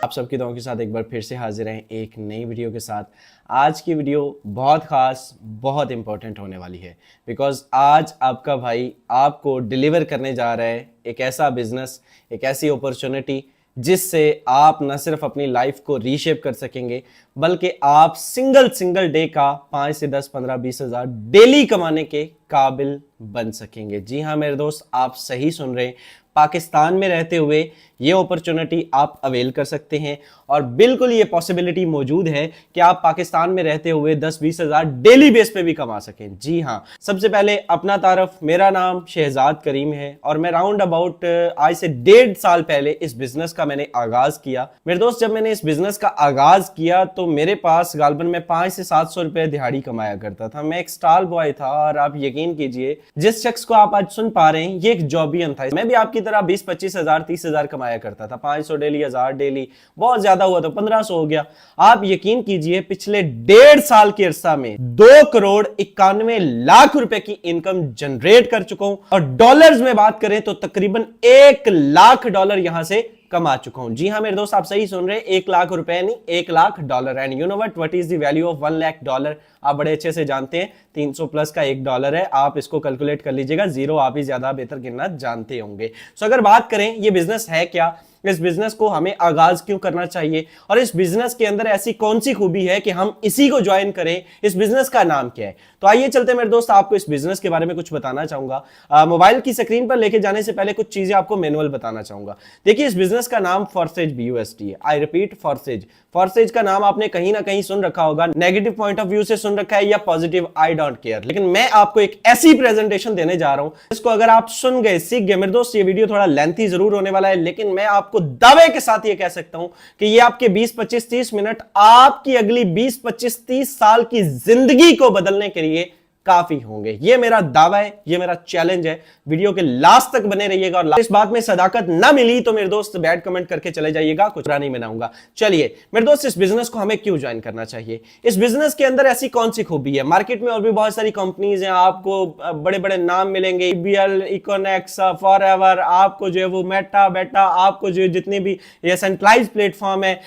आप सबकी दुआओं के साथ एक बार फिर से हाजिर हैं एक नई वीडियो के साथ। आज की वीडियो बहुत ख़ास, बहुत इंपॉर्टेंट होने वाली है बिकॉज आज आपका भाई आपको डिलीवर करने जा रहा है एक ऐसा बिजनेस, एक ऐसी अपॉर्चुनिटी जिससे आप न सिर्फ अपनी लाइफ को रीशेप कर सकेंगे बल्कि आप सिंगल डे का 5 से 10, 15, 20 हज़ार डेली कमाने के काबिल बन सकेंगे। जी हाँ मेरे दोस्त, आप सही सुन रहे हैं। पाकिस्तान में रहते हुए ये अपॉर्चुनिटी आप अवेल कर सकते हैं और बिल्कुल ये पॉसिबिलिटी मौजूद है कि आप पाकिस्तान में रहते हुए 10-20 हज़ार डेली बेस पे भी कमा सकें। जी हाँ, सबसे पहले अपना तारफ, मेरा नाम शहजाद करीम है और मैं राउंड अबाउट आज से 1.5 साल पहले इस बिजनेस का मैंने आगाज किया। मेरे दोस्त, जब मैंने इस बिजनेस का आगाज किया तो मेरे पास गालबन में 500 से 700 रुपए दिहाड़ी कमाया करता था। मैं एक स्टॉल बॉय था और आप यकीन कीजिए जिस शख्स को आप आज सुन पा रहे हैं ये एक जॉबियन था। मैं भी आपकी तरह 20-25 हज़ार 30 हज़ार कमाया करता था। 500 डेली, 1000 डेली, बहुत ज्यादा हुआ तो 1500 हो गया। आप यकीन कीजिए पिछले 1.5 साल के अरसा में 2,91,00,000 रुपए की इनकम जनरेट कर चुका हूं और डॉलर्स में बात करें तो तकरीबन $1,00,000 यहां से कमा चुका हूं। जी हां मेरे दोस्त, आप सही सुन रहे हैं, $1,00,000 नहीं, $1,00,000। And you know what is the value of $1,00,000? आप बड़े अच्छे से जानते हैं, 300 प्लस का $1 है। आप इसको कैलकुलेट कर लीजिएगा, जीरो आप ही ज्यादा बेहतर गिनना जानते होंगे। सो अगर बात करें ये बिजनेस है क्या, इस बिजनेस को हमें आगाज क्यों करना चाहिए और इस बिजनेस के अंदर ऐसी कौन सी खूबी है कि हम इसी को ज्वाइन करें, इस बिजनेस का नाम क्या है, तो आइए चलते मेरे दोस्त आपको इस बिजनेस के बारे में कुछ बताना चाहूंगा। मोबाइल की स्क्रीन पर लेके जाने से पहले कुछ चीजें आपको मैनुअल बताना चाहूंगा। देखिए, इस बिजनेस का नाम फॉरसेज BUSD है। I repeat, फॉरसेज। फॉरसेज का नाम आपने कहीं ना कहीं सुन रखा होगा, नेगेटिव पॉइंट ऑफ व्यू से सुन रखा है या पॉजिटिव, आई डोंट केयर। लेकिन मैं आपको एक ऐसी प्रेजेंटेशन देने जा रहा हूं जिसको अगर आप सुन गए, सीख गए, मेरे दोस्त ये वीडियो थोड़ा लेंथी जरूर होने वाला है लेकिन मैं आपको दावे के साथ ये कह सकता हूं कि ये आपके 20-25-30 मिनट आपकी अगली 20-25-30 साल की जिंदगी को बदलने के लिए काफी होंगे। ये मेरा दावा है, ये मेरा चैलेंज है। वीडियो के लास्ट तक बने रहिएगा और इस बात में सदाकत ना मिली तो मेरे दोस्त बैड कमेंट करके चले जाइएगा, कुछ नहीं बनाऊंगा। चलिए मेरे दोस्त, इस बिजनेस को हमें क्यों ज्वाइन करना चाहिए? इस बिजनेस के अंदर ऐसी कौन सी खूबी है? मार्केट में और भी बहुत सारी कंपनीज हैं, आपको बड़े बड़े नाम मिलेंगे, EBL, इकोनेक्स, फॉरएवर, आपको जो है वो मेटा बेटा, आपको जो जितने भी ये सेंट्रलाइज प्लेटफॉर्म है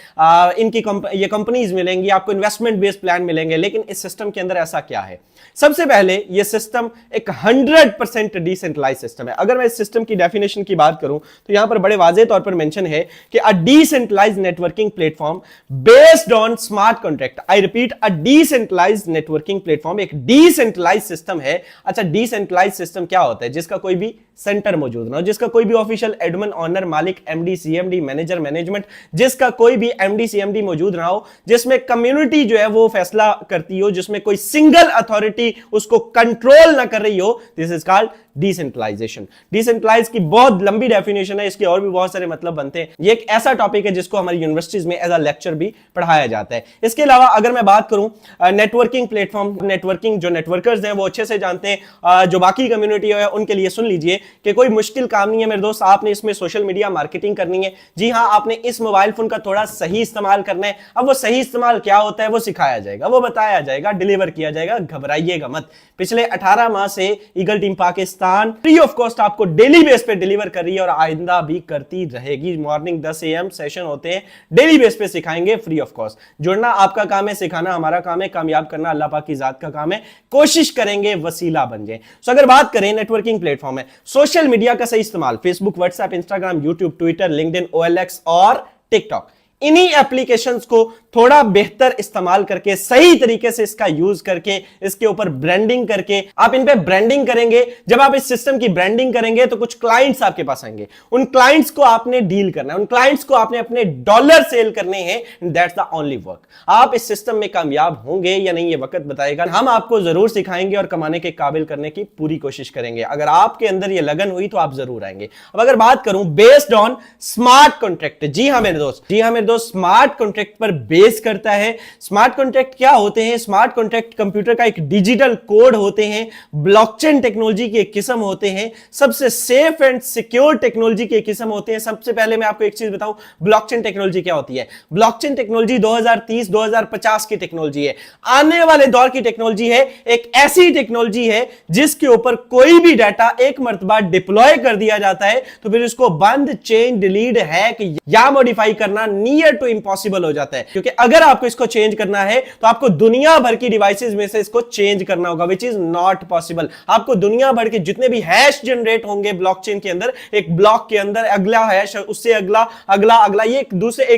इनकी ये कंपनीज मिलेंगी, आपको इन्वेस्टमेंट बेस्ड प्लान मिलेंगे। लेकिन इस सिस्टम के अंदर ऐसा क्या है? सबसे पहले ये सिस्टम एक 100% डिसेंट्रलाइज सिस्टम है। अगर मैं इस सिस्टम की डेफिनेशन की बात करूं तो यहां पर बड़े वाज़ेह तौर पर मेंशन है कि a decentralised networking platform based on smart contract. I repeat, a decentralised networking platform एक डिसेंट्रलाइज्ड सिस्टम है। अच्छा, डिसेंट्रलाइज्ड सिस्टम क्या होता है? जिसका कोई भी सेंटर मौजूद ना हो, जिसका कोई भी ऑफिशियल एडमिन, ऑनर, मालिक, MD, CMD, मैनेजर, मैनेजमेंट, जिसका कोई भी MD, CMD मौजूद ना हो, जिसमें कम्युनिटी जो है वो फैसला करती हो, जिसमें कोई सिंगल अथॉरिटी उसको कंट्रोल ना कर रही हो। This is called decentralisation. Decentralise की बहुत लंबी डेफिनेशन है, इसके और भी बहुत सारे मतलब बनते हैं। ये एक ऐसा टॉपिक है जिसको हमारी यूनिवर्सिटीज में एज अ लेक्चर भी पढ़ाया जाता है। इसके अलावा अगर मैं बात करूं नेटवर्किंग प्लेटफॉर्म, नेटवर्किंग जो नेटवर्कर्स हैं वो अच्छे से जानते हैं, जो बाकी कम्युनिटी है उनके लिए सुन लीजिए कि कोई मुश्किल काम नहीं है मेरे दोस्त। आपने इसमें सोशल मीडिया मार्केटिंग करनी है। जी हां, आपने इस मोबाइल फोन का थोड़ा सही इस्तेमाल करना है। अब वो सही इस्तेमाल क्या होता है वो सिखाया जाएगा, वो बताया जाएगा, डिलीवर किया जाएगा, घबराइएगा मत। पिछले 18 माह से eagle team Pakistan free of cost आपको डेली बेस पे डिलीवर कर रही है और आइंदा भी करती रहेगी। मॉर्निंग 10 AM सेशन होते हैं, डेली बेस पे सिखाएंगे फ्री ऑफ कॉस्ट। जुड़ना आपका काम है, सिखाना हमारा काम है, कामयाब करना अल्लाह पाक की जात का काम है। कोशिश करेंगे वसीला बन जाए। सो अगर बात करें नेटवर्किंग प्लेटफॉर्म है, सोशल मीडिया का सही इस्तेमाल, Facebook, WhatsApp, Instagram, YouTube, Twitter, LinkedIn, OLX और टिकटॉक, इन्हीं एप्लीकेशंस को थोड़ा बेहतर इस्तेमाल करके, सही तरीके से इसका यूज करके, इसके ऊपर ब्रांडिंग करके, आप इन पे ब्रांडिंग करेंगे। जब आप इस सिस्टम की ब्रांडिंग करेंगे तो कुछ क्लाइंट्स आपके पास आएंगे, उन क्लाइंट्स को आपने डील करना है, उन क्लाइंट्स को आपने अपने डॉलर सेल करने हैं। That's the only work. आप इस सिस्टम में कामयाब होंगे या नहीं ये वक्त बताएगा। हम आपको जरूर सिखाएंगे और कमाने के काबिल करने की पूरी कोशिश करेंगे। अगर आपके अंदर ये लगन हुई तो आप जरूर आएंगे। अब अगर बात करूं बेस्ड ऑन स्मार्ट कॉन्ट्रैक्ट, जी हां मेरे दोस्त, जी हां मेरे दोस्त, स्मार्ट कॉन्ट्रैक्ट पर बेस करता है। स्मार्ट कॉन्ट्रैक्ट क्या होते हैं? स्मार्ट कॉन्ट्रैक्ट कंप्यूटर का एक डिजिटल कोड होते हैं, ब्लॉकचेन टेक्नोलॉजी की एक किस्म होते हैं, सबसे सेफ एंड सिक्योर टेक्नोलॉजी की एक किस्म होते हैं। सबसे पहले मैं आपको एक चीज बताऊं, ब्लॉकचेन टेक्नोलॉजी क्या होती है? ब्लॉकचेन टेक्नोलॉजी 2030-2050 की टेक्नोलॉजी है, आने वाले दौर की टेक्नोलॉजी है। एक ऐसी टेक्नोलॉजी है जिसके ऊपर कोई भी डाटा एक मर्तबा डिप्लॉय कर दिया जाता है तो फिर उसको बंद, चेंज, डिलीट, हैक या मॉडिफाई करना नहीं नियर टू इम्पॉसिबल हो जाता है, क्योंकि अगर आपको इसको चेंज करना है तो आपको दुनिया भर की डिवाइसेस में से इसको चेंज करना होगा, विच इज नॉट पॉसिबल। आपको दुनिया भर के जितने भी हैश जनरेट होंगे ब्लॉकचेन के अंदर, एक ब्लॉक के अंदर अगला हैश, उससे अगला अगला अगला, ये एक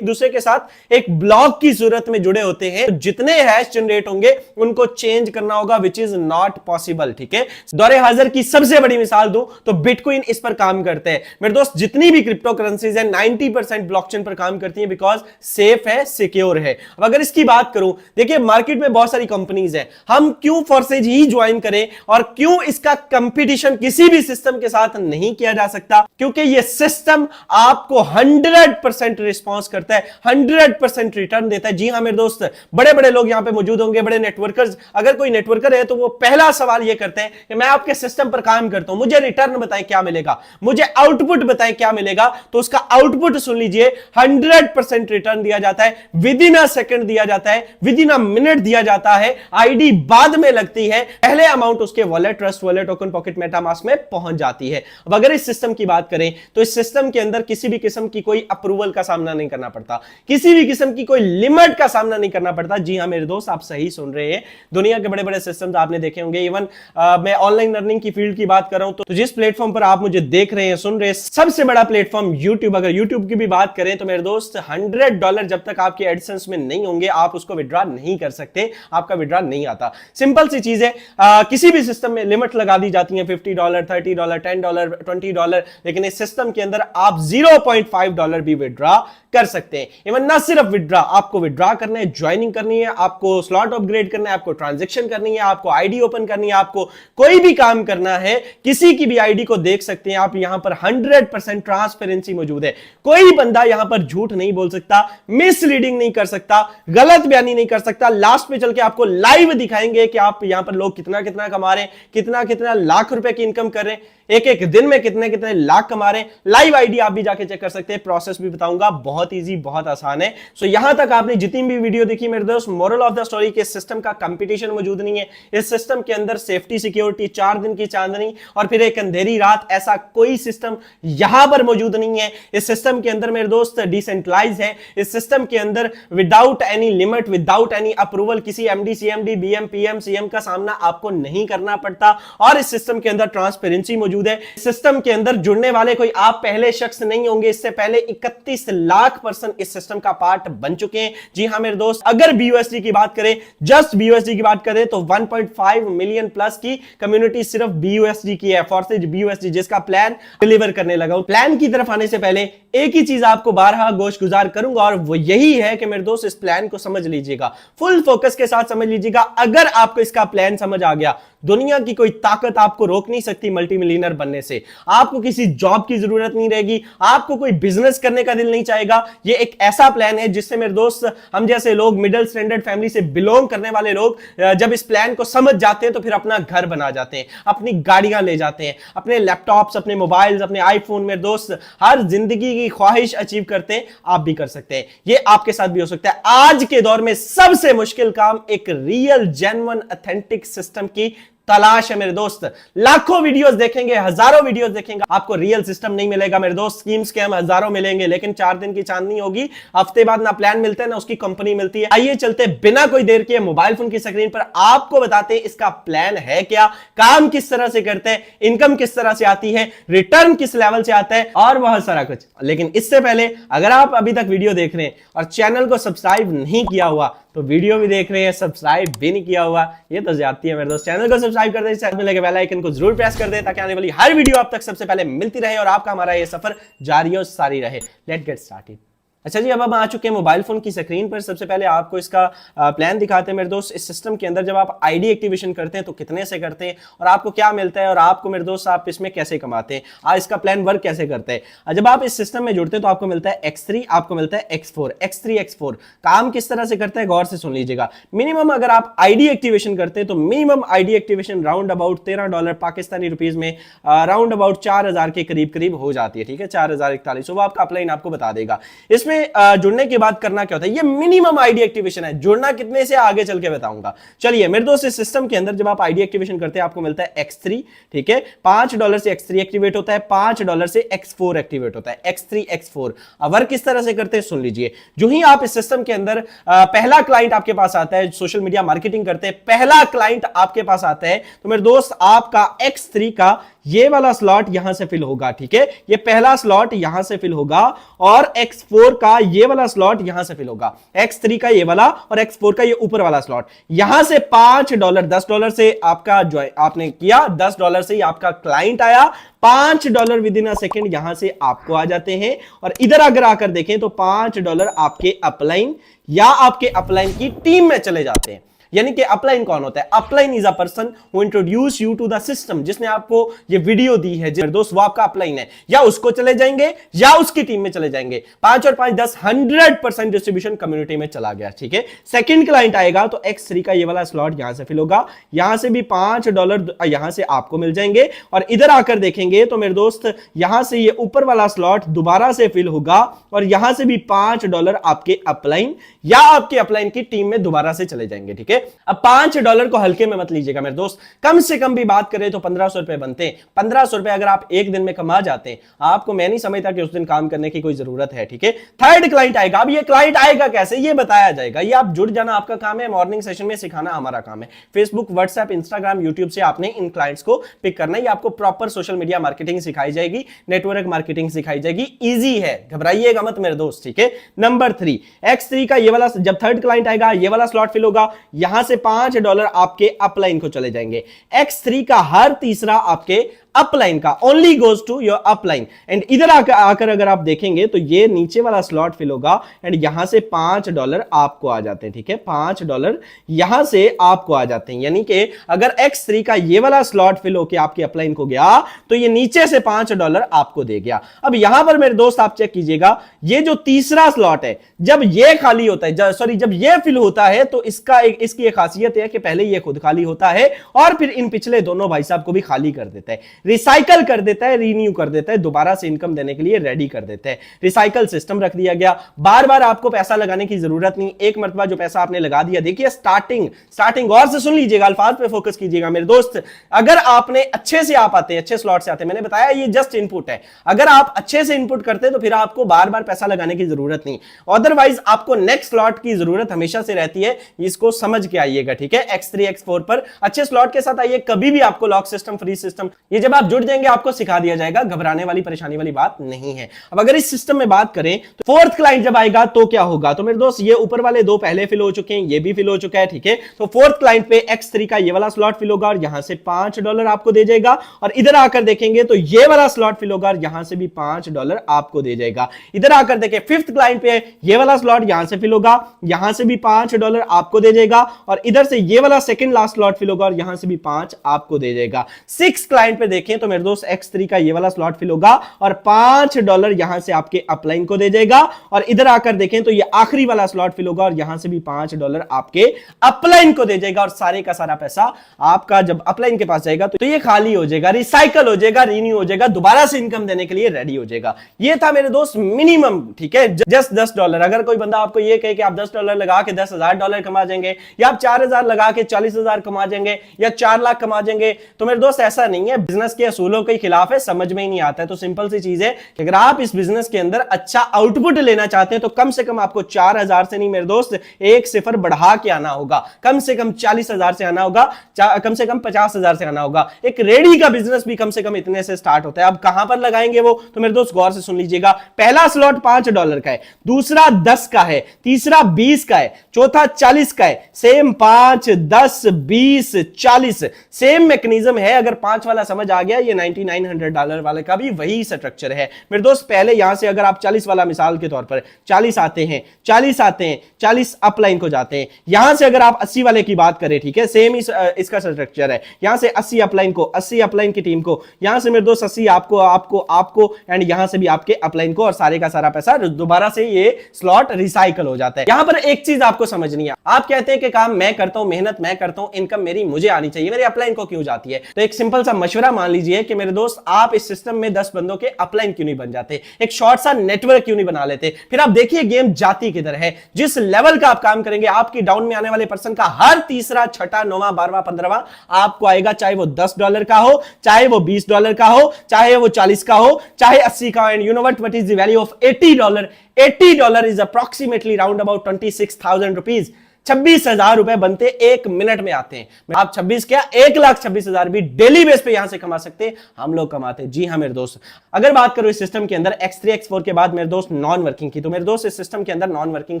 दूसरे के साथ एक ब्लॉक की सूरत में जुड़े होते हैं। तो जितने हैश जनरेट होंगे उनको चेंज करना होगा, विच इज नॉट पॉसिबल। ठीक है, दौरे हाजिर की सबसे बड़ी मिसाल दूं तो बिटकॉइन इस पर काम करते हैं मेरे दोस्त। जितनी भी क्रिप्टो करेंसीज है 90% ब्लॉकचेन पर काम करती है, बिकॉज सेफ है, सिक्योर है। अब अगर इसकी बात करूं, देखिए मार्केट में बहुत सारी कंपनीज है, हम क्यों फोर्सेज ही ज्वाइन करें और क्यों इसका कंपटीशन किसी भी सिस्टम के साथ नहीं किया जा सकता? क्योंकि यह सिस्टम आपको 100% रिस्पॉन्स करता है, 100% रिटर्न देता है। जी हां मेरे दोस्त, बड़े बड़े लोग यहां पे मौजूद होंगे, बड़े नेटवर्कर्स। अगर कोई नेटवर्कर है तो वो पहला सवाल ये करते हैं कि मैं आपके सिस्टम पर काम करता हूं, मुझे रिटर्न बताएं क्या मिलेगा, मुझे आउटपुट बताएं क्या मिलेगा। तो उसका आउटपुट सुन लीजिए, 100% रिटर्न दिया जाता है, विद इन अ सेकंड दिया जाता है, विद इन अ मिनट दिया जाता है। आईडी बाद में लगती है, पहले अमाउंट उसके wallet, trust wallet, token pocket, MetaMask में पहुंच जाती है। अब अगर इस सिस्टम की बात करें तो इस सिस्टम के अंदर किसी भी किस्म की कोई अप्रूवल का सामना नहीं करना पड़ता, किसी भी किस्म की कोई लिमिट का सामना नहीं करना पड़ता। जी हां मेरे दोस्त, आप सही सुन रहे हैं। दुनिया के बड़े बड़े सिस्टम्स आपने देखे होंगे, इवन मैं ऑनलाइन लर्निंग की फील्ड की बात कर रहा हूं तो जिस प्लेटफॉर्म पर आप मुझे देख रहे हैं, सुन रहे हैं, सबसे बड़ा प्लेटफॉर्म यूट्यूब। अगर यूट्यूब की भी बात करें तो मेरे दोस्त $100 जब तक आपके एडसेंस में नहीं होंगे आप उसको विड्रॉ नहीं कर सकते, आपका विड्रॉ नहीं आता। सिंपल सी चीज है, किसी भी सिस्टम में लिमिट लगा दी जाती है $50, $30, $10, $20, लेकिन इस सिस्टम के अंदर आप $0.5 भी विड्रॉ कर सकते हैं। इवन ना सिर्फ विड्रॉ, आपको विड्रॉ करना है, ज्वाइनिंग करनी है, आपको स्लॉट अपग्रेड करना है, आपको ट्रांजैक्शन करनी है, आपको आईडी ओपन करनी है, आपको कोई भी काम करना है, किसी की भी आईडी को देख सकते हैं आप। यहां पर 100% ट्रांसपेरेंसी मौजूद है। कोई बंदा यहां पर झूठ नहीं बोल सकता, मिसलीडिंग नहीं कर सकता, गलत बयानी नहीं कर सकता। लास्ट पे चल के आपको लाइव दिखाएंगे कि आप यहां पर लोग कितना कितना कमा रहे हैं, कितना कितना लाख रुपए की इनकम कर रहे हैं, एक एक दिन में कितने कितने लाख कमा रहे हैं। लाइव आईडी आप भी जाके चेक कर सकते हैं, प्रोसेस भी बताऊंगा, बहुत इजी, बहुत आसान है। सो यहां तक आपने जितनी भी वीडियो देखी मेरे दोस्त, मोरल ऑफ द स्टोरी के सिस्टम का कंपटीशन मौजूद नहीं है। इस सिस्टम के अंदर सेफ्टी, सिक्योरिटी, 4 दिन की चांदनी और फिर एक अंधेरी रात, ऐसा कोई सिस्टम यहां पर मौजूद नहीं है। इस सिस्टम के अंदर मेरे दोस्त डिसेंट्रलाइज है। इस सिस्टम के अंदर without any limit, without any approval, किसी MD, CMD, BM, PM, CM का सामना आपको नहीं करना पड़ता। और इस सिस्टम के अंदर ट्रांसपेरेंसी मौजूद है। सिस्टम के अंदर जुड़ने वाले कोई आप पहले शख्स नहीं होंगे, इससे पहले 31 लाख पर्सन इस सिस्टम का पार्ट बन चुके हैं। जी हां मेरे दोस्त, अगर BUSD की बात करें, जस्ट BUSD की बात करें तो 1.5 मिलियन प्लस की कम्युनिटी सिर्फ BUSD की है, फॉर्सेज BUSD, जिसका प्लान डिलीवर करने लगा हूं। प्लान की तरफ आने से पहले एक ही चीज आपको बारहा गोश गुजार करूंगा और वो यही है कि मेरे दोस्त इस प्लान को समझ लीजिएगा, फुल फोकस के साथ समझ लीजिएगा। अगर आपको इसका प्लान समझ आ गया, दुनिया की कोई ताकत आपको रोक नहीं सकती मल्टी मिलियनर बनने से। आपको किसी जॉब की जरूरत नहीं रहेगी, आपको कोई बिजनेस करने का दिल नहीं चाहेगा। ये एक ऐसा प्लान है जिससे मेरे दोस्त, हम जैसे लोग, मिडिल स्टैंडर्ड फैमिली से बिलोंग करने वाले लोग, जब इस प्लान को समझ जाते हैं तो फिर अपना घर बना जाते हैं, अपनी गाड़ियां ले जाते हैं, अपने लैपटॉप्स, अपने मोबाइल्स, अपने आईफोन, मेरे दोस्त हर जिंदगी की ख्वाहिश अचीव करते हैं। आप भी कर सकते हैं, ये आपके साथ भी हो सकता है। आज के दौर में सबसे मुश्किल काम एक रियल, जेन्युइन, ऑथेंटिक सिस्टम की तलाश है मेरे दोस्त। लाखों वीडियोस देखेंगे, हजारों वीडियोस देखेंगे, आपको रियल सिस्टम नहीं मिलेगा मेरे दोस्त। स्कीम स्कैम हजारों मिलेंगे, लेकिन 4 दिन की चांदनी होगी। हफ्ते बाद ना प्लान मिलते हैं ना उसकी कंपनी मिलती है। आइए चलते बिना कोई देर किए मोबाइल फोन की स्क्रीन पर आपको बताते हैं इसका प्लान है क्या, काम किस तरह से करते हैं, इनकम किस तरह से आती है, रिटर्न किस लेवल से आता है और बहुत सारा कुछ। लेकिन इससे पहले अगर आप अभी तक वीडियो देख रहे हैं और चैनल को सब्सक्राइब नहीं किया हुआ तो वीडियो भी देख रहे हैं, सब्सक्राइब भी नहीं किया हुआ, ये तो ज्यादती है मेरे दोस्त। चैनल को सब्सक्राइब कर दे, साथ में लगे बेल आइकन को जरूर प्रेस कर दे ताकि आने वाली हर वीडियो आप तक सबसे पहले मिलती रहे और आपका हमारा ये सफर जारी और सारी रहे। Let's get started. अच्छा जी, अब हम आ चुके हैं मोबाइल फोन की स्क्रीन पर। सबसे पहले आपको इसका प्लान दिखाते हैं मेरे दोस्त। इस सिस्टम के अंदर जब आप आईडी एक्टिवेशन करते हैं तो कितने से करते हैं और आपको क्या मिलता है और आपको मेरे दोस्त आप इसमें कैसे कमाते हैं, इसका प्लान वर्क कैसे करते हैं। जब आप इस सिस्टम में जुड़ते हैं तो आपको मिलता है X3, आपको मिलता है X4, X3, X4। काम किस तरह से करता है गौर से सुन लीजिएगा। मिनिमम अगर आप आईडी एक्टिवेशन करते हैं तो minimum ID activation round about $13 Pakistani rupees में राउंड अबाउट 4000 के करीब करीब हो जाती है। ठीक है, 4041। वो आपका अपलाइन आपको बता देगा। इसमें से जुड़ने के बाद करना क्या होता है, ये मिनिमम आईडी एक्टिवेशन है, जुड़ना कितने से आगे चल के बताऊंगा। चलिए मेरे दोस्त, इस सिस्टम के अंदर जब आप आईडी एक्टिवेशन करते हैं आपको मिलता है X3, ठीक है, $5 से X3 एक्टिवेट होता है, $5 से X4 एक्टिवेट होता है, X3 X4। अब वर्क किस तरह से करते हैं सुन लीजिए। जो ही आप इस सिस्टम के अंदर पहला क्लाइंट आपके पास आता है, सोशल मीडिया मार्केटिंग करते हैं, पहला क्लाइंट आपके पास आता है, तो मेरे दोस्त आपका X3 का ये वाला स्लॉट यहां से फिल होगा, ठीक है, ये पहला स्लॉट यहां से फिल होगा और X4 का ये वाला स्लॉट यहां से फिल होगा, X3 का ये वाला और X4 का ये ऊपर वाला स्लॉट। यहां से $5 $10 से आपका जो आपने किया, $10 से ही आपका क्लाइंट आया, $5 विद इन अ सेकेंड यहां से आपको आ जाते हैं। और इधर अगर आकर देखें तो $5 आपके अपलाइन या आपके अपलाइन की टीम में चले जाते हैं। यानी कि अपलाइन कौन होता है? Upline is a person who introduce you to the system, जिसने आपको ये वीडियो दी है दोस्त, वो आपका अपलाइन है, या उसको चले जाएंगे या उसकी टीम में चले जाएंगे। 5 और 5 10 100% डिस्ट्रीब्यूशन कम्युनिटी में चला गया, ठीक है। सेकंड क्लाइंट आएगा तो X3 का ये वाला स्लॉट यहां से फिल होगा, यहां से भी $5 यहां से आपको मिल जाएंगे। और इधर आकर देखेंगे तो मेरे दोस्त यहां से ये ऊपर वाला स्लॉट दोबारा से फिल होगा और यहां से भी $5 आपके अपलाइन या आपके अपलाइन की टीम में दोबारा से चले जाएंगे, ठीक है। अब $5 को हल्के में मत लीजिएगा मेरे दोस्त, कम से कम भी बात करें तो 1500 रुपए बनते हैं। 1500 रुपए अगर आप एक दिन में कमा जाते हैं, आपको मैं नहीं समझता कि उस दिन काम करने की कोई जरूरत है, ठीक है। थर्ड क्लाइंट आएगा, अब ये क्लाइंट आएगा कैसे ये बताया जाएगा, ये आप जुड़ जाना आपका काम है, मॉर्निंग सेशन में सिखाना हमारा काम है। फेसबुक, व्हाट्सएप, इंस्टाग्राम, यूट्यूब से आपने इन क्लाइंट्स को पिक करना है, आपको प्रॉपर सोशल मीडिया मार्केटिंग सिखाई जाएगी, नेटवर्क मार्केटिंग सिखाई जाएगी, ईजी है, घबराइएगा मत मेरे दोस्त, ठीक है। नंबर 3 X3 का ये वाला, जब थर्ड क्लाइंट आएगा ये वाला स्लॉट फिल होगा, यहां से $5 आपके अपलाइन को चले जाएंगे। X3 का हर तीसरा आपके अपलाइन का only goes to your upline. And इधर आकर अगर आप देखेंगे तो ये नीचे वाला स्लॉट फिल होगा एंड यहां से $5 आपको आ जाते हैं, ठीक है, $5 यहां से आपको आ जाते हैं। यानी कि अगर X3 का ये वाला स्लॉट फिल होकर आपके अपलाइन को गया तो ये नीचे से $5 आपको दे गया। अब यहां पर मेरे दोस्त आप चेक कीजिएगा, ये जो तीसरा स्लॉट है जब ये खाली होता है, सॉरी जब ये फिल होता है तो इसकी एक खासियत है कि पहले ये खुद खाली होता है और फिर इन पिछले दोनों भाई साहब को भी खाली कर देता है, रिसाइकल कर देता है, रीन्यू कर देता है, दोबारा से इनकम देने के लिए रेडी कर देता है। रिसाइकल सिस्टम रख दिया गया, बार बार आपको पैसा लगाने की जरूरत नहीं, एक मरतबा जो पैसा आपने लगा दिया। देखिए स्टार्टिंग और से सुन लीजिएगा, अल्फाज पे फोकस कीजिएगा मेरे दोस्त। अगर आपने अच्छे से आप आते हैं, अच्छे स्लॉट से आते हैं, मैंने बताया ये जस्ट इनपुट है, अगर आप अच्छे से इनपुट करते हैं तो फिर आपको बार बार पैसा लगाने की जरूरत नहीं, अदरवाइज आपको नेक्स्ट स्लॉट की जरूरत हमेशा से रहती है, इसको समझ के आइएगा, ठीक है। X3 X4 पर अच्छे स्लॉट के साथ आइए, कभी भी आपको लॉक सिस्टम, फ्री सिस्टम, ये जब आप जुड़ जाएंगे आपको सिखा दिया जाएगा, घबराने वाली परेशानी वाली बात नहीं है। अब अगर इस सिस्टम में बात करें तो फोर्थ क्लाइंट जब आएगा तो क्या होगा, तो मेरे दोस्त ये ऊपर वाले दो पहले फिल हो चुके हैं, ये भी फिल हो चुका है, ठीक है। तो फोर्थ क्लाइंट पे X3 का ये वाला स्लॉट फिल होगा और यहां से $5 आपको दे जाएगा। और इधर आकर देखेंगे तो ये वाला स्लॉट फिल होगा और यहां से भी $5 आपको दे जाएगा। इधर आकर देखें फिफ्थ क्लाइंट पे ये वाला स्लॉट यहां से फिल होगा, यहां से भी $5 आपको दे जाएगा। और इधर से ये वाला सेकंड लास्ट स्लॉट फिल होगा और यहां से भी 5 आपको दे जाएगा। सिक्स क्लाइंट पे देखें तो मेरे दोस्त X3 का ये वाला स्लॉट फिल होगा और $5 यहां से आपके अपलाइन को दे जाएगा। और इधर आकर देखें तो ये आखिरी वाला स्लॉट फिल होगा और यहां से भी $5 आपके अपलाइन को दे जाएगा। और सारे का सारा पैसा आपका जब अपलाइन के पास जाएगा तो ये खाली हो जाएगा, रिसाइकल हो जाएगा, रीन्यू हो जाएगा, दोबारा से इनकम देने के लिए रेडी हो जाएगा। ये था मेरे दोस्त मिनिमम, ठीक है, जस्ट $10। अगर कोई बंदा आपको ये कहे कि आप $10 लगा के $10,000 कमा जाएंगे, या आप 4,000 लगा के 40,000 कमा जाएंगे, या 4 लाख कमा जाएंगे, तो मेरे दोस्त ऐसा नहीं है, बिजनेस के असूलों के खिलाफ है, समझ में ही नहीं आता है। तो सिंपल सी चीज है कि अगर आप इस बिजनेस के अंदर अच्छा आउटपुट लेना चाहते हैं तो कम से कम आपको 4,000 से नहीं मेरे दोस्त, एक सिफर बढ़ा के आना होगा, कम से कम 40,000 से आना होगा, कम से कम 50,000 से आना होगा। एक रेडी का बिजनेस भी कम से कम इतने से स्टार्ट होता है। अब कहां पर लगाएंगे वो, तो मेरे दोस्त गौर से सुन लीजिएगा। पहला स्लॉट $5 का है, दूसरा 10 का है, तीसरा 20 का है, चौथा 40 का है, सेम 5, 10, 20, 40 सेम मैकेनिज्म है। अगर 5 वाला समझ आ गया, ये $9,900 वाले का भी वही स्ट्रक्चर है मेरे दोस्त। पहले यहां से अगर आप 40 वाला मिसाल के तौर पर 40 आते हैं, 40 अपलाइन को जाते हैं। यहां से अगर आप 80 वाले की बात करें, ठीक है, सेम इसका स्ट्रक्चर है। यहां से 80 अपलाइन को, 80 अपलाइन की टीम को, यहां से मेरे दोस्त 80 आपको एंड यहां से भी आपके अपलाइन को, और सारे का सारा पैसा दोबारा से ये स्लॉट रिसाइकल हो जाता है। यहां पर एक चीज आपको समझनी है, आप कहते हैं कि काम मैं करता हूं, मेहनत मैं करता हूं, इनकम मेरी मुझे आनी चाहिए, मेरे अपलाइन को क्यों जाती है? तो एक सिंपल सा मशवरा मान लीजिए कि मेरे दोस्त आप इस सिस्टम में 10 बंदों के अपलाइन क्यों नहीं बन जाते, एक शॉर्ट सा नेटवर्क क्यों नहीं बना लेते, फिर आप देखिए गेम जाती किधर है। जिस लेवल का आप काम करेंगे, आपकी डाउन में आने वाले पर्सन का हर तीसरा, छठा, 9वां, 12वां, 15वां आपको आएगा, चाहे वो $10 का हो, चाहे वो $20 का हो, चाहे वो 40 का हो, चाहे 80 का। And you know what is the value of $80? $80 is approximately round about 26,000 rupees. 26,000 रुपए बनते एक मिनट में आते हैं। आप 26 क्या 1,26,000 भी डेली बेस पे यहां से कमा सकते हैं, हम लोग कमाते हैं। जी हां मेरे दोस्त, अगर बात करो इस सिस्टम के अंदर X3 X4 के बाद मेरे दोस्त नॉन वर्किंग की, तो मेरे दोस्त इस सिस्टम के अंदर नॉन वर्किंग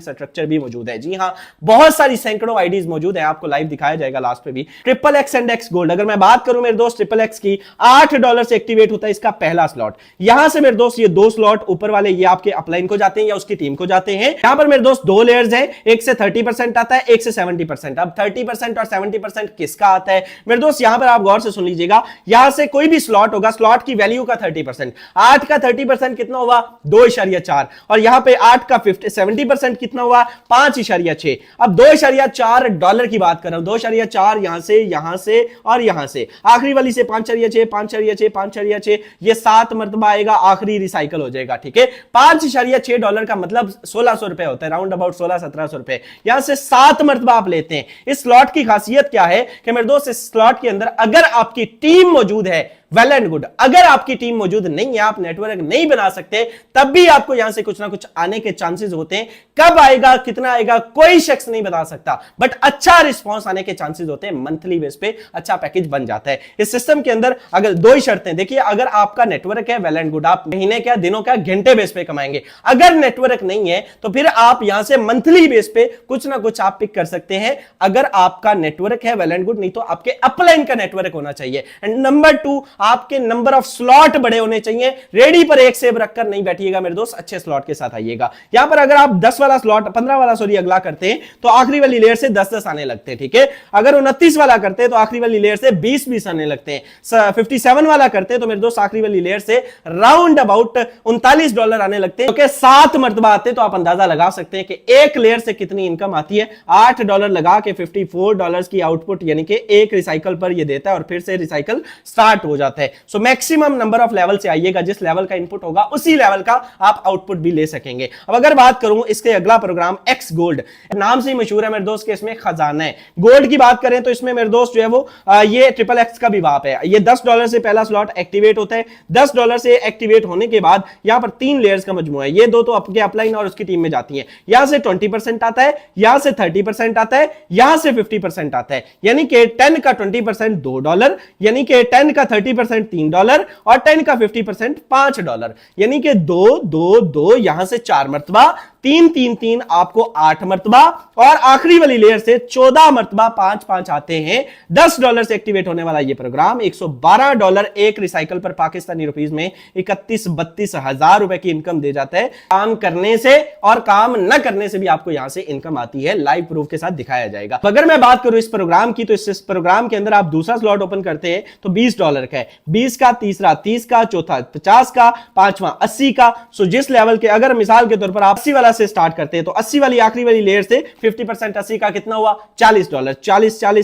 स्ट्रक्चर भी मौजूद है। जी हां, बहुत सारी सैकड़ों आईडीज मौजूद है, आपको लाइव दिखाया जाएगा लास्ट पे भी। XXX एंड X गोल्ड, अगर मैं बात करूं मेरे दोस्त XXX की, $8 से एक्टिवेट होता है इसका पहला स्लॉट। यहां से मेरे दोस्त ये 2 स्लॉट ऊपर वाले ये आपके अपलाइन को जाते हैं या उसकी टीम को जाते हैं। यहां पर मेरे दोस्त 2 लेयर्स हैं, एक से 30% आता है, एक से 70%। अब 30% और 70% किसका आता है मेरे दोस्त, यहां पर आप गौर से सुन लीजिएगा। यहां से कोई भी स्लॉट होगा, स्लॉट की वैल्यू का 30%, 8 का 30% कितना हुआ 2.4, और यहां पे 8 का 70% कितना हुआ 5.6। अब $2.4 की बात कर रहा हूं, 2.4 यहां से और यहां से, आखिरी वाली से 5.6, 5.6, 5.6, ये 7 मरतबा आएगा, आखिरी रिसाइकल हो जाएगा। ठीक है, $5.6 का मतलब 1,600 रुपए होता है, राउंड अबाउट 1,600-1,700 रुपए। यहां से 7 मरतबा आप लेते हैं। इस स्लॉट की खासियत क्या है कि मेरे दोस्त, इस स्लॉट के अंदर अगर आपकी टीम मौजूद है, वेल एंड गुड। अगर आपकी टीम मौजूद नहीं है, आप नेटवर्क नहीं बना सकते, तब भी आपको यहां से कुछ ना कुछ आने के चांसेस होते हैं। कब आएगा, कितना आएगा, कोई शख्स नहीं बता सकता, बट अच्छा रिस्पांस आने के चांसेस होते हैं। मंथली बेस पे अच्छा पैकेज बन जाता है इस सिस्टम के अंदर। अगर 2 ही शर्तें देखिए, अगर आपका नेटवर्क है, वेल एंड गुड, आप महीने क्या, दिनों क्या, घंटे बेस पे कमाएंगे। अगर नेटवर्क नहीं है तो फिर आप यहां से मंथली बेस पे कुछ ना कुछ आप पिक कर सकते हैं। अगर आपका नेटवर्क है, वेल एंड गुड, नहीं तो आपके अपलाइन का नेटवर्क होना चाहिए। एंड नंबर 2, आपके नंबर ऑफ स्लॉट बड़े होने चाहिए। रेडी पर एक सेव रखकर नहीं बैठिएगा मेरे दोस्त, अच्छे स्लॉट के साथ आइएगा। यहां पर अगर आप 10 वाला स्लॉट, 15 वाला सॉरी अगला करते हैं तो आखिरी वाली लेयर से 10-10 आने लगते हैं। ठीक है, अगर 29 वाला करते हैं तो आखिरी वाली लेयर से 20-20 आने लगते हैं। 57 वाला करते हैं तो मेरे दोस्त आखिरी वाली लेयर से राउंड अबाउट $39 आने लगते हैं। ओके, 7 मरतबा आते हैं तो आप अंदाजा लगा सकते हैं कि एक लेयर से कितनी इनकम आती है। $8 लगा के $54 की आउटपुट, यानी कि एक रिसाइकल पर ये देता है और फिर से रिसाइकल स्टार्ट हो जाता है। So maximum number of level से आइएगा, जिस लेवल का इनपुट होगा उसी लेवल का आप आउटपुट भी ले सकेंगे। अब अगर बात करूं इसके अगला प्रोग्राम X गोल्ड, नाम से ही मशहूर है मेरे दोस्त के इसमें खजाना है। गोल्ड की बात करें तो इसमें मेरे दोस्त जो है वो ये XXX का भी बाप है। ये $10 से पहला स्लॉट एक्टिवेट होता है। $10 से एक्टिवेट होने के बाद यहां पर 3 लेयर्स का मजमुआ है। ये 2 तो आपके अपलाइन और उसकी टीम में जाती है। यहां से 20% आता है, यहां से 30% आता है, यहां से 50% आता है, यानी कि 10 का 20% $2, यानी कि 10 का 30% $3 और 10 का 50% $5, यानी कि 2-2-2 यहां से 4 मरतबा, 3-3-3 आपको 8 मरतबा, और आखिरी वाली लेयर से 14 मरतबा 5-5 आते हैं। $10 से एक्टिवेट होने वाला ये प्रोग्राम $112 एक रिसाइकल पर पाकिस्तानी रुपीस में 31-32 हजार रुपए की इनकम दे जाता है। काम करने से और काम न करने से भी आपको यहां से इनकम आती है, लाइव प्रूफ के साथ दिखाया जाएगा। अगर मैं बात करूं इस प्रोग्राम की, तो इस प्रोग्राम के अंदर आप दूसरा स्लॉट ओपन करते हैं तो $20 का है, 20 का, तीसरा 30 का, चौथा 50 का, पांचवा 80 का। सो जिस लेवल के, अगर मिसाल के तौर पर आप 80 वाला से स्टार्ट करते हैं तो 80 वाली आखिरी वाली लेयर से 50% 80 का कितना हुआ $40,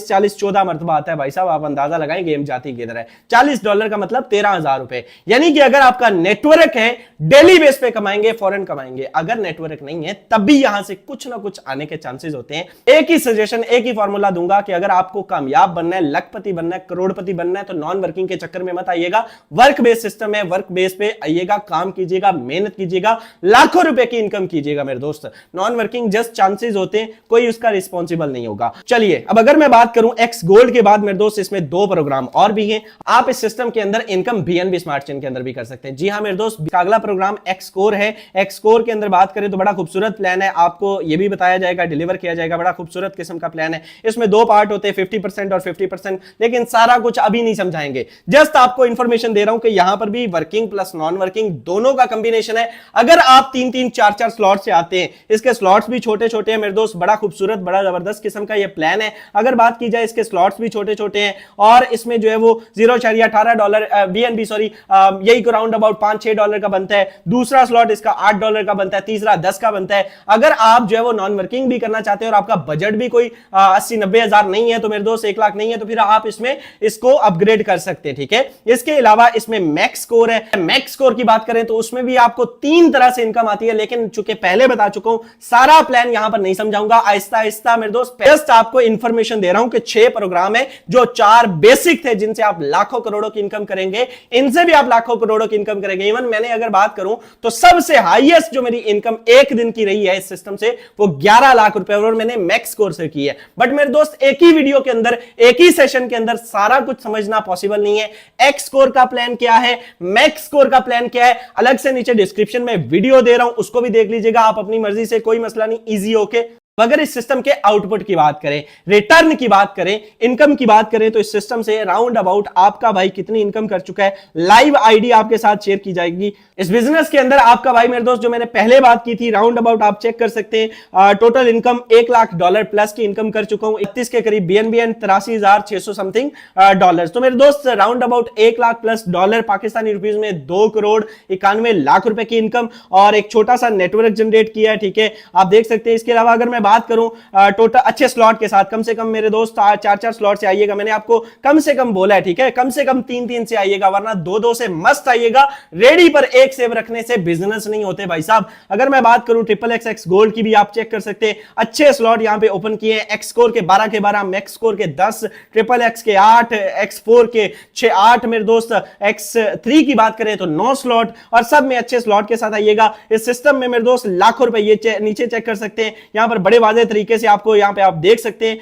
40 14 मरतबा आता है। भाई साहब आप अंदाजा लगाएं गेम जाती किधर है। $40 का मतलब 13,000 रुपए, यानी कि अगर आपका नेटवर्क है डेली बेस पे कमाएंगे, फौरन कमाएंगे। अगर नेटवर्क नहीं है तब भी यहां से कुछ ना कुछ आने के चांसेस होते हैं। एक ही सजेशन, एक ही फॉर्मूला दूंगा कि अगर आपको कामयाब बनना है, लखपति बनना है, करोड़पति बनना है, तो नॉन वर्किंग के चक्कर में मत आइएगा। वर्क बेस सिस्टम है, वर्क बेस पे आइएगा, काम कीजिएगा, मेहनत कीजिएगा, लाखों रुपए की इनकम कीजिएगा मेरे दोस्त। नॉन वर्किंग जस्ट चांसेस होते हैं, कोई उसका रिस्पॉन्सिबल नहीं होगा। चलिए अब अगर मैं बात करूं एक्स गोल्ड के बाद मेरे दोस्त, इसमें 2 प्रोग्राम और भी हैं। आप इस सिस्टम के अंदर इनकम बीएनबी स्मार्ट चेन के अंदर भी कर सकते हैं। जी हां मेरे दोस्त, अगला प्रोग्राम एक्स कोर है। एक्स कोर के अंदर बात करें तो बड़ा खूबसूरत प्लान है, आपको यह भी बताया जाएगा, डिलीवर किया जाएगा। बड़ा खूबसूरत किस्म का प्लान है। इसमें 2 पार्ट होते हैं, 50% और 50%, लेकिन सारा कुछ अभी नहीं समझाएंगे। जस्ट आपको इंफॉर्मेशन दे रहा हूं कि यहां पर भी वर्किंग प्लस नॉन वर्किंग दोनों का कॉम्बिनेशन है। अगर आप 3-3, 4-4 स्लॉट से आते हैं, इसके स्लॉट्स भी छोटे छोटे हैं मेरे दोस्त, बड़ा खूबसूरत, बड़ा जबरदस्त किस्म का ये प्लान है। अगर बात की जाए, इसके स्लॉट्स भी छोटे छोटे हैं और इसमें जो है वो $0.18 बीएनबी सॉरी यही को राउंड अबाउट $5-6 का बनता है। दूसरा स्लॉट इसका $8 का बनता है, तीसरा 10 का बनता है। अगर आप जो है वो नॉन वर्किंग भी करना चाहते हैं और आपका बजट भी कोई 80-90 हजार नहीं है, तो मेरे दोस्त 1 लाख नहीं है, तो फिर आप इसमें इसको अपग्रेड कर सकते हैं। ठीक है। ठीक है। इसके अलावा इसमें मैक्स स्कोर है। मैक्स स्कोर की बात करें तो उसमें भी आपको 3 तरह से इनकम आती है, लेकिन चूंकि पहले बता चुका हूं सारा प्लान यहां पर नहीं समझाऊंगा, आहिस्ता आहिस्ता मेरे दोस्त जस्ट आपको इंफॉर्मेशन दे रहा हूं कि 6 प्रोग्राम है जो 4 बेसिक थे जिनसे आप लाखों करोड़ों की इनकम करेंगे, इनसे भी आप लाखों करोड़ों की इनकम करेंगे। इवन मैंने अगर बात करूं तो सबसे हाईएस्ट जो मेरी इनकम एक दिन की रही है इस सिस्टम से वो 11 लाख रुपए, और मैंने मैक्स स्कोर से की है। बट मेरे दोस्त एक ही वीडियो के अंदर, एक ही सेशन के अंदर सारा कुछ समझना पॉसिबल नहीं है। एक्स स्कोर का प्लान क्या है, मैक्स स्कोर का प्लान क्या है, अलग से नीचे डिस्क्रिप्शन में वीडियो दे रहा हूं, उसको भी देख लीजिएगा आप अपनी मर्जी से, कोई मसला नहीं, इजी होके। अगर इस सिस्टम के आउटपुट की बात करें, रिटर्न की बात करें, इनकम की बात करें, तो इस सिस्टम से राउंड अबाउट आपका भाई कितनी इनकम कर चुका है, लाइव आईडी आपके साथ शेयर की जाएगी। इस बिजनेस के अंदर आपका भाई मेरे दोस्त, जो मैंने पहले बात की थी, राउंड अबाउट आप चेक कर सकते हैं, टोटल इनकम $1 लाख प्लस की इनकम कर चुका हूं, 31 के करीब BNB, 83,600 समथिंग डॉलर। तो मेरे दोस्त round about $1 lakh plus Pakistani rupees में 2,91,00,000 रुपए की इनकम और एक छोटा सा नेटवर्क जनरेट किया है, ठीक है, आप देख सकते हैं। इसके अलावा अगर मैं बात करूं टोटल अच्छे स्लॉट के साथ, कम से कम मेरे दोस्त 4-4 स्लॉट से आइएगा, मैंने आपको कम से कम बोला है, ठीक है, कम से कम 3-3 से आइएगा, वरना 2-2 से मस्त आइएगा। रेडी पर एक सेव रखने से बिजनेस नहीं होते भाई साहब। अगर मैं बात करूं XXX गोल्ड की भी आप चेक कर सकते हैं, अच्छे स्लॉट यहां पे ओपन किए हैं, एक्स स्कोर के 12 के 12, मैक्स स्कोर के 10, XXX के 8, X4 के 6-8, मेरे दोस्त X3 की बात करें तो 9 स्लॉट, और सब में अच्छे स्लॉट के साथ आइएगा। इस सिस्टम में मेरे दोस्त लाखों रुपए, ये नीचे चेक कर सकते हैं, यहां पर बड़े वाजे तरीके से आपको यहां पे आप देख सकते हैं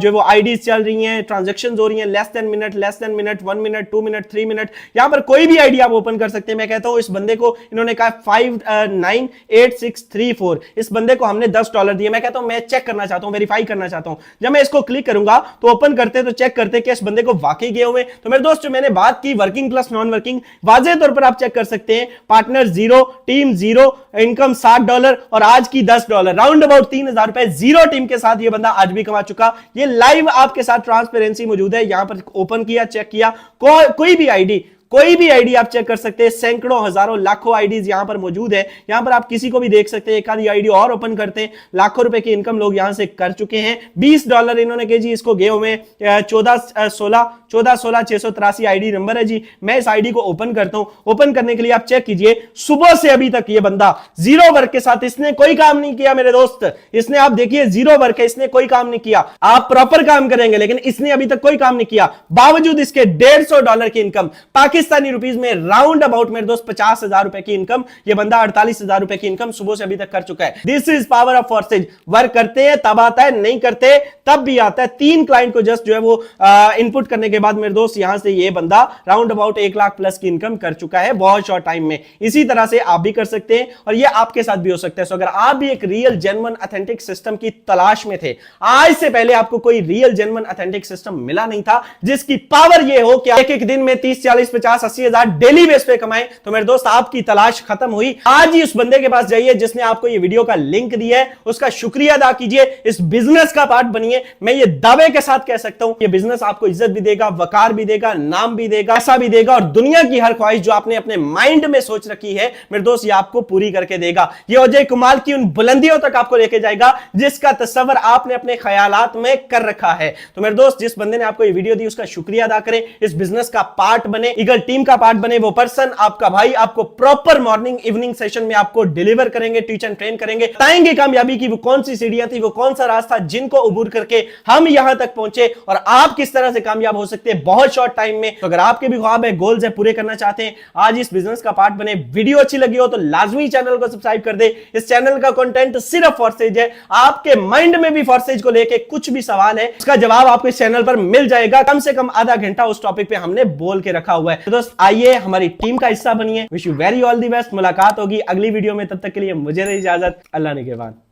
जो वो आईडीज चल रही हैं, ट्रांजैक्शंस हो रही हैं, less than minute, 1 minute, 2 minute, 3 minute, यहां पर कोई भी आईडी आप ओपन कर सकते हैं। मैं कहता हूं इस बंदे को इन्होंने कहा 598634, इस बंदे को हमने $10 दिए। मैं कहता हूं मैं चेक करना चाहता हूं, वेरीफाई करना चाहता हूं। जब मैं इसको क्लिक करूंगा तो ओपन करते तो चेक करते कि इस बंदे को वाकई गए हुए। तो मेरे दोस्त जो मैंने बात की वर्किंग प्लस नॉन वर्किंग, वाजे तौर पर आप चेक कर सकते हैं, पार्टनर 0, टीम 0, इनकम $60 और आज की $10, राउंड अबाउट 3,000 रुपए जीरो टीम के साथ ये बंदा आज भी कमा चुका। ये लाइव आपके साथ ट्रांसपेरेंसी मौजूद है, यहां पर ओपन किया, चेक किया, कोई भी आईडी आप चेक कर सकते हैं, सैकड़ों, हजारों, लाखों आईडीज यहां पर मौजूद है। यहां पर आप किसी को भी देख सकते हैं, एक आधी आईडी और ओपन करते हैं, लाखों रुपए की इनकम लोग यहां से कर चुके हैं। $20 इन्होंने के जी इसको गए हुए 14,16,683 आईडी नंबर है जी। मैं इस आईडी को ओपन करता हूं, ओपन करने के लिए आप चेक कीजिए, सुबह से अभी तक ये बंदा 0 वर्क के साथ, इसने कोई काम नहीं किया मेरे दोस्त, इसने आप देखिए 0 वर्क है, इसने कोई काम नहीं किया। आप प्रॉपर काम करेंगे, लेकिन इसने अभी तक कोई काम नहीं किया, बावजूद इसके $150 की इनकम, पाकिस्तानी रुपीज में राउंड अबाउट मेरे दोस्त 50,000 रुपए की इनकम, ये बंदा 48,000 रुपए की इनकम सुबह से अभी तक कर चुका है। This is power of forces. Work करते हैं तब आता है, नहीं करते तब भी आता है। 3 क्लाइंट को जस्ट जो है वो इनपुट करने के बाद मेरे दोस्त यहां से ये बंदा राउंड अबाउट 1 लाख प्लस की इनकम कर चुका है बहुत शॉर्ट टाइम में। इसी तरह से आप भी कर सकते हैं और ये आपके साथ भी हो सकता है। सो अगर आप भी एक रियल जेन्युइन ऑथेंटिक सिस्टम की तलाश में थे, आज से पहले आपको कोई रियल जेन्युइन ऑथेंटिक सिस्टम मिला नहीं था जिसकी पावर ये हो कि एक दिन में 30, 40, 50, 80,000 डेली बेस पे कमाए, तो मेरे दोस्त आपकी तलाश खत्म हुई। आज ही उस बंदे के पास जाइए जिसने आपको ये वीडियो का लिंक दिया है, उसका शुक्रिया अदा कीजिए, इस बिजनेस का पार्ट बनिए। मैं ये दावे के साथ कह सकता हूं, ये बिजनेस आपको इज्जत भी देगा, वकार भी देगा, नाम भी देगा, पैसा भी देगा, और दुनिया की हर ख्वाहिश जो आपने अपने माइंड में सोच रखी है मेरे दोस्त, ये आपको पूरी करके देगा। ये अजय कुमार की उन बुलंदियों तक आपको लेके जाएगा जिसका तस्वर आपने अपने ख्यालात में कर रखा है। तो मेरे दोस्त, जिस बंदे ने आपको ये वीडियो दी उसका शुक्रिया अदा करें, इस बिजनेस का पार्ट बने, ईगल टीम का पार्ट बने। वो पर्सन आपका भाई आपको प्रॉपर मॉर्निंग इवनिंग सेशन में आपको डिलीवर करेंगे, टीच एंड ट्रेन करेंगे, बताएंगे कामयाबी की वो कौन सी सीढ़ियां थी, वो कौन सा रास्ता जिनको अबूर करके हम यहां तक पहुंचे, और आप किस तरह से कामयाब हो सकते हैं बहुत शॉर्ट टाइम में। तो अगर आपके भी ख्वाब है, गोल्स है, पूरे करना चाहते हैं, आज इस बिजनेस का पार्ट बने। वीडियो अच्छी लगी हो तो लाजमी चैनल को सब्सक्राइब कर दे। इस चैनल का कंटेंट सिर्फ फॉर्सेज है। आपके माइंड में भी फॉर्सेज को लेके कुछ भी सवाल है, उसका जवाब आपको इस चैनल पर मिल जाएगा। कम से कम आधा घंटा उस टॉपिक पे हमने बोल के रखा हुआ है। तो दोस्त, आइए हमारी टीम का हिस्सा बनिए। Wish you very all the best. मुलाकात होगी अगली वीडियो में, तब तक के लिए मुझे दे इजाजत। अल्लाह ने के बाद।